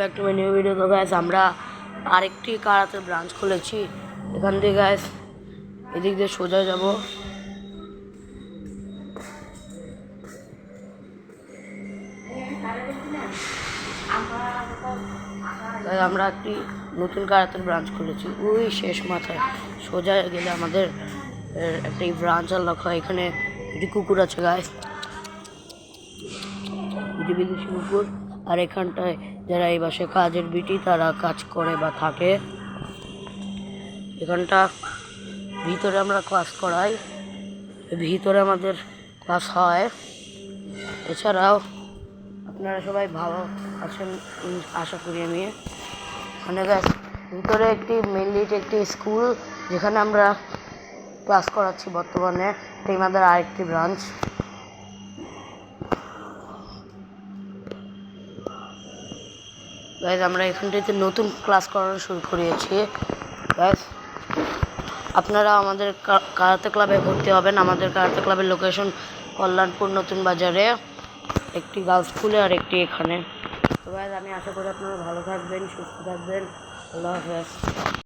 Back to my new video. তো guys আমরা আরেকটি কারাতের ব্রাঞ্চ খুলেছি। এখান থেকে গাইস এদিক দিয়ে সোজা যাব। আমরা একটি নতুন কারাতের ব্রাঞ্চ খুলেছি ওই শেষ মাথায়। সোজা গেলে আমাদের একটি ব্রাঞ্চ আনলক হয়। এখানে একটি কুকুর আছে গাইস, বিদেশি কুকুর। আর এখানটায় যারা এই বাসে কাজের বিটি তারা কাজ করে বা থাকে। এখানটা ভিতরে আমরা ক্লাস করাই, ভিতরে আমাদের ক্লাস হয়। এছাড়াও আপনারা সবাই ভালো আছেন আশা করি আমি। মানে ভিতরে মেনলি একটি স্কুল যেখানে আমরা ক্লাস করাচ্ছি বর্তমানে। এটাই আমাদের আরেকটি ব্রাঞ্চ। গাইজ আমরা এখানটাতে নতুন ক্লাস করানো শুরু করিয়েছি। গাইজ আপনারা আমাদের কারাতে ক্লাবে ভর্তি হবেন। আমাদের কারাতে ক্লাবের লোকেশন কল্যাণপুর নতুন বাজারে, একটি গার্লস স্কুলে আর একটি এখানে। তো গাইজ আমি আশা করি আপনারা ভালো থাকবেন, সুস্থ থাকবেন। আল্লাহ হাফেজ।